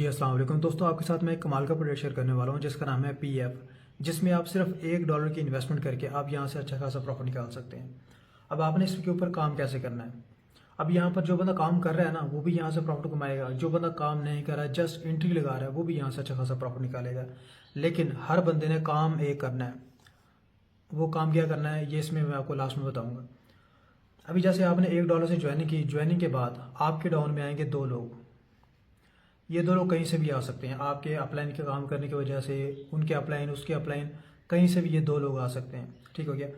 जी अस्सलाम वालेकुम दोस्तों, आपके साथ मैं एक कमाल का प्रोजेक्ट शेयर करने वाला हूं जिसका नाम है पीएफ, जिसमें आप सिर्फ $1 की इन्वेस्टमेंट करके आप यहां से अच्छा खासा प्रॉफिट निकाल सकते हैं। अब आपने इसके ऊपर काम कैसे करना है। अब यहां पर जो बंदा काम कर रहा है ना, वो भी यहां से प्रॉफिट कमाएगा। जो बंदा काम नहीं कर रहा है, जस्ट एंट्री लगा रहा है, वो भी यहां से अच्छा खासा प्रॉफिट निकालेगा। लेकिन हर बंदे ने काम एक करना है। वो काम क्या करना है, ये इसमें मैं आपको लास्ट में बताऊंगा। अभी जैसे आपने $1 से ज्वाइनिंग की, ज्वाइनिंग के बाद आपके डाउन में आएंगे 2 लोग। ये 2 लोग कहीं से भी आ सकते हैं। आपके अपलाइन के काम करने की वजह से उनके अपलाइन, उसके अपलाइन, कहीं से भी ये 2 लोग आ सकते हैं। ठीक हो गया।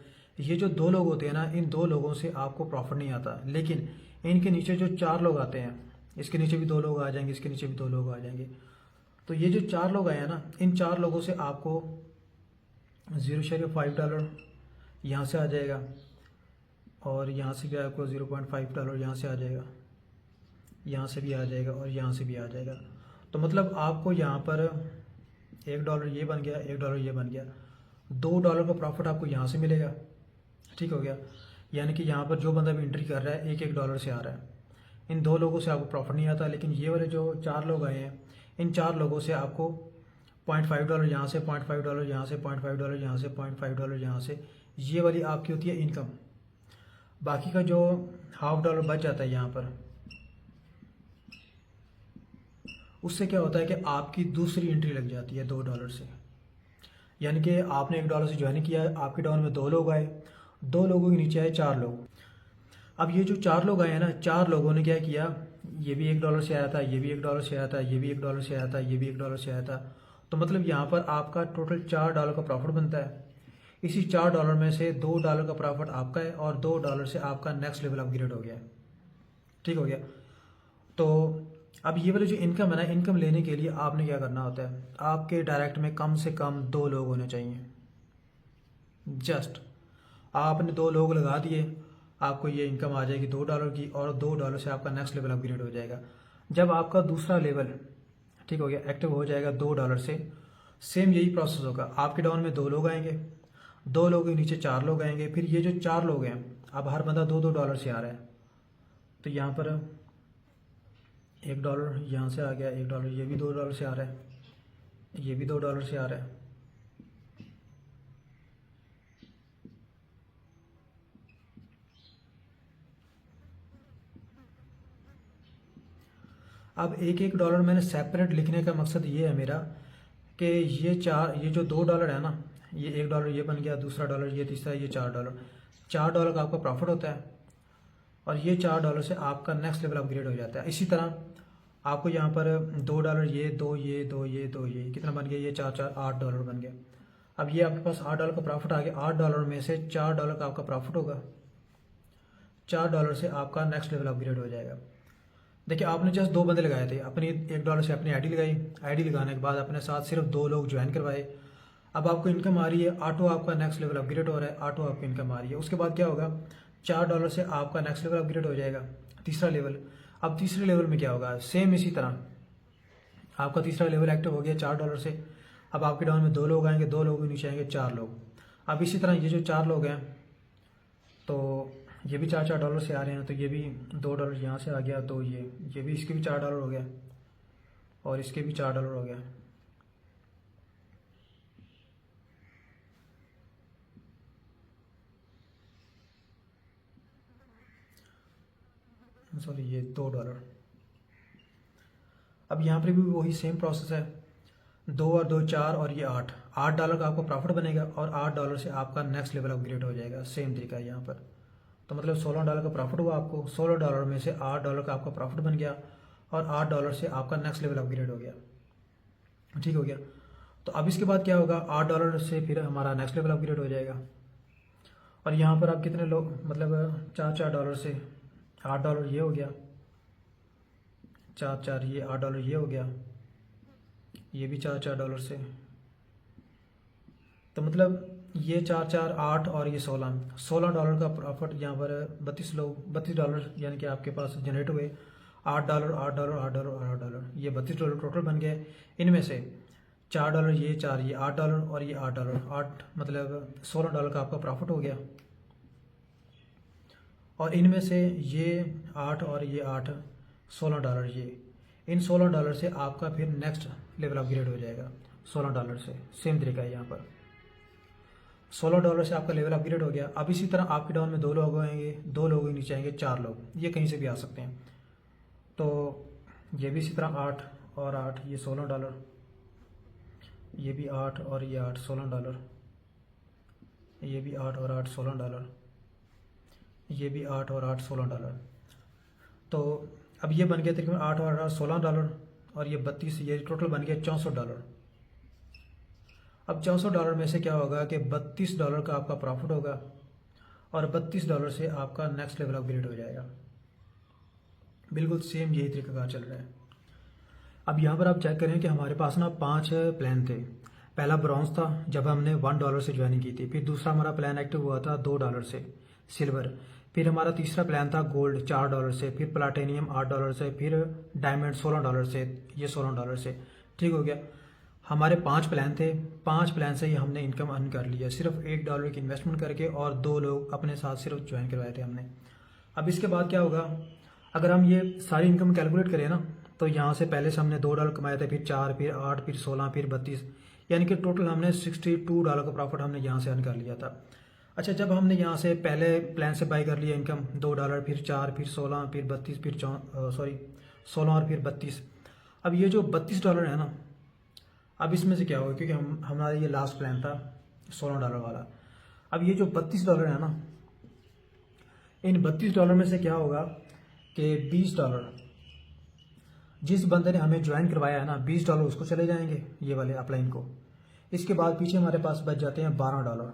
ये जो 2 लोग होते हैं ना, इन 2 लोगों से आपको प्रॉफिट नहीं आता। लेकिन इनके नीचे जो 4 लोग आते हैं, इसके नीचे भी 2 लोग आ जाएंगे, इसके नीचे भी 2 लोग आ जाएंगे। तो ये जो 4 लोग आए हैं ना, इन 4 लोगों से आपको $0.5 यहाँ से आ जाएगा, और यहाँ से भी आपको $0.5 यहाँ से आ जाएगा, यहाँ से भी आ जाएगा, और यहाँ से भी आ जाएगा। तो मतलब आपको यहाँ पर $1 ये बन गया, $1 ये बन गया, $2 का प्रॉफिट आपको यहाँ से मिलेगा। ठीक हो गया। यानी कि यहाँ पर जो बंदा भी एंट्री कर रहा है, एक $1 से आ रहा है। इन 2 लोगों से आपको प्रॉफिट नहीं आता। लेकिन ये वाले जो 4 लोग आए हैं, इन 4 लोगों से आपको $0.5 यहाँ से, $0.5 यहाँ से, $0.5 यहाँ से, $0.5 यहाँ से, ये वाली आपकी होती है इनकम। बाकी का जो $0.5 बच जाता है यहाँ पर, उससे क्या होता है कि आपकी दूसरी एंट्री लग जाती है $2 से। यानी कि आपने $1 से ज्वाइन किया, आपके डाउन में 2 लोग आए, 2 लोगों के नीचे आए 4 लोग। अब ये जो 4 लोग आए हैं ना, 4 लोगों ने क्या किया, ये भी $1 से आया था, ये भी $1 से आया था, ये भी $1 से आया था, ये भी $1 से आया था। तो मतलब यहाँ पर आपका टोटल $4 का प्रॉफिट बनता है। इसी $4 में से $2 का प्रॉफिट आपका है, और $2 से आपका नेक्स्ट लेवल अपग्रेड हो गया। ठीक हो गया। तो अब ये वाली जो इनकम है ना, इनकम लेने के लिए आपने क्या करना होता है, आपके डायरेक्ट में कम से कम 2 लोग होने चाहिए। जस्ट आपने 2 लोग लगा दिए, आपको ये इनकम आ जाएगी $2 की, और $2 से आपका नेक्स्ट लेवल अपग्रेड हो जाएगा। जब आपका दूसरा लेवल ठीक हो गया, एक्टिव हो जाएगा $2 से, सेम यही प्रोसेस होगा। आपके डाउन में 2 लोग आएंगे, 2 लोग के नीचे 4 लोग आएंगे, फिर ये जो 4 लोग हैं, अब हर बंदा $2 से आ रहा है। तो यहाँ पर $1 यहाँ से आ गया, $1 ये भी $2 से आ रहा है, ये भी $2 से आ रहा है। अब एक $1 मैंने सेपरेट लिखने का मकसद ये है मेरा, कि ये जो $2 है ना, ये $1 ये बन गया, दूसरा डॉलर ये, तीसरा ये $4। $4 का आपका प्रॉफिट होता है, और ये $4 से आपका नेक्स्ट लेवल अपग्रेड हो जाता है। इसी तरह आपको यहाँ पर $2 ये, ये कितना बन गया, ये 4 $8 बन गया। अब ये आपके पास $8 का प्रॉफिट आ गया। $8 में से $4 का आपका प्रॉफिट होगा, $4 से आपका नेक्स्ट लेवल अपग्रेड हो जाएगा। देखिए, आपने जस्ट 2 बंदे लगाए थे, अपनी $1 से अपनी आईडी लगाई, आईडी लगाने के बाद अपने साथ सिर्फ 2 लोग ज्वाइन करवाए। अब आपको इनकम आ रही है, ऑटो आपका नेक्स्ट लेवल अपग्रेड हो रहा है, ऑटो आपकी इनकम आ रही है। उसके बाद क्या होगा, $4 से आपका नेक्स्ट लेवल अपग्रेड हो जाएगा, तीसरा लेवल। अब तीसरे लेवल में क्या होगा, सेम इसी तरह आपका तीसरा लेवल एक्टिव हो गया $4 से। अब आपके डाउन में 2 लोग आएंगे, 2 लोगों के नीचे आएंगे 4 लोग। अब इसी तरह ये जो 4 लोग हैं, तो ये भी $4 से आ रहे हैं, तो ये भी $2 यहाँ से आ गया, तो ये भी, इसके भी $4 हो गया, और इसके भी $4 हो गया। सॉरी, ये $2। अब यहाँ पर भी वही सेम प्रोसेस है, 2 और 2 4, और ये $8 का आपको प्रॉफिट बनेगा, और $8 से आपका नेक्स्ट लेवल अपग्रेड हो जाएगा। सेम तरीका है यहाँ पर। तो मतलब $16 का प्रॉफिट हुआ आपको, $16 में से $8 का आपका प्रॉफिट बन गया, और $8 से आपका नेक्स्ट लेवल अपग्रेड हो गया। ठीक हो गया। तो अब इसके बाद क्या होगा, $8 से फिर हमारा नेक्स्ट लेवल अपग्रेड हो जाएगा। और यहाँ पर आप कितने लोग, मतलब $4 से $8 ये हो गया, 4 ये $8 ये हो गया, ये भी $4 से। तो मतलब ये 8 और ये $16 का प्रॉफिट यहाँ पर $32 यानी कि आपके पास जनरेट हुए। $8 $8 ये $32 टोटल बन गए। इनमें से $4 ये, 4 ये, $8 और ये $8, 8 मतलब $16 का आपका प्रॉफिट हो गया। और इनमें से ये 8 और ये 8, $16 ये, इन $16 से आपका फिर नेक्स्ट लेवल अपग्रेड हो जाएगा। $16 से सेम तरीका है यहाँ पर। $16 से आपका लेवल अपग्रेड हो गया। अब इसी तरह आपके डाउन में 2 लोग आएंगे, 2 लोग ही नीचे आएंगे, 4 लोग, ये कहीं से भी आ सकते हैं। तो ये भी इसी तरह 8 और 8, ये $16, ये भी 8 और ये 8 $16, ये भी 8 और 8 $16, ये भी 8 और 8 $16। तो अब ये बन गया तकरीबन 8 और 8 $16 और ये 32, ये टोटल बन गया $64। अब $64 में से क्या होगा कि $32 का आपका प्रॉफिट होगा और $32 से आपका नेक्स्ट लेवल अपग्रेड हो जाएगा। बिल्कुल सेम यही तरीका चल रहा है। अब यहाँ पर आप चेक करें कि हमारे पास ना 5 प्लान थे। पहला ब्रॉन्ज था जब हमने $1 से ज्वाइनिंग की थी, फिर दूसरा हमारा प्लान एक्टिव हुआ था $2 से सिल्वर, फिर हमारा तीसरा प्लान था गोल्ड $4 से, फिर प्लाटिनियम $8 से, फिर डायमंड $16 से, ये $16 से। ठीक हो गया। हमारे 5 प्लान थे, 5 प्लान से ही हमने इनकम अर्न कर लिया सिर्फ $1 की इन्वेस्टमेंट करके, और 2 लोग अपने साथ सिर्फ ज्वाइन करवाए थे हमने। अब इसके बाद क्या होगा, अगर हम ये सारी इनकम कैलकुलेट करें ना, तो यहाँ से पहले से हमने $2 कमाए थे, फिर 4, फिर 8, फिर 16, फिर 32, यानी कि टोटल हमने $62 का प्रॉफिट हमने यहाँ से अर्न कर लिया था। अच्छा, जब हमने यहाँ से पहले प्लान से बाई कर लिया इनकम $2, फिर 4, फिर 16, फिर 32, फिर 16 और फिर 32, अब ये जो $32 है ना, अब इसमें से क्या होगा, क्योंकि हमारा ये लास्ट प्लान था $16 वाला। अब ये जो $32 है ना, इन $32 में से क्या होगा कि $20 जिस बंदे ने हमें ज्वाइन करवाया है ना, $20 उसको चले जाएंगे, ये वाले अपलाइन को। इसके बाद पीछे हमारे पास बच जाते हैं $12।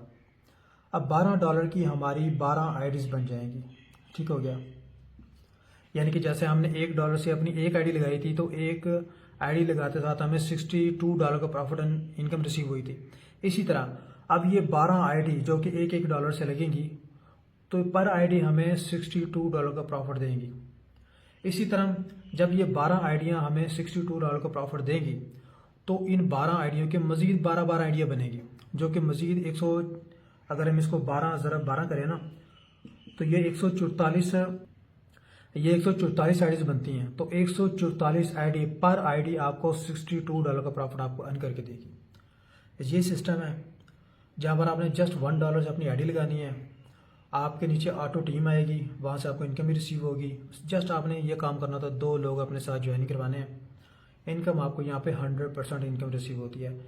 अब $12 की हमारी 12 आईडीज बन जाएंगी। ठीक हो गया। यानी कि जैसे हमने $1 से अपनी एक आईडी लगाई थी, तो एक आईडी लगाते साथ हमें $62 का प्रॉफिट इनकम रिसीव हुई थी। इसी तरह अब ये 12 आईडी जो कि $1 से लगेंगी, तो पर आईडी हमें $62 का प्रॉफिट देंगी। इसी तरह जब ये 12 आईडियाँ हमें $62 का प्रॉफिट देंगी, तो इन 12 आईडियों के मज़ीद 12 आइडिया बनेगी, जो कि मज़ीद 100, अगर हम इसको 12 ज़रा 12 करें ना, तो ये 144 आईडीज बनती हैं। तो 144 आईडी पर आईडी आपको $62 का प्रॉफिट आपको अर्न करके देगी। ये सिस्टम है जहाँ पर आपने जस्ट $1 से अपनी आईडी लगानी है, आपके नीचे ऑटो टीम आएगी, वहाँ से आपको इनकम भी रिसीव होगी। जस्ट आपने ये काम करना था, 2 लोग अपने साथ ज्वाइन करवाने हैं, इनकम आपको यहाँ पे 100% इनकम रिसीव होती है।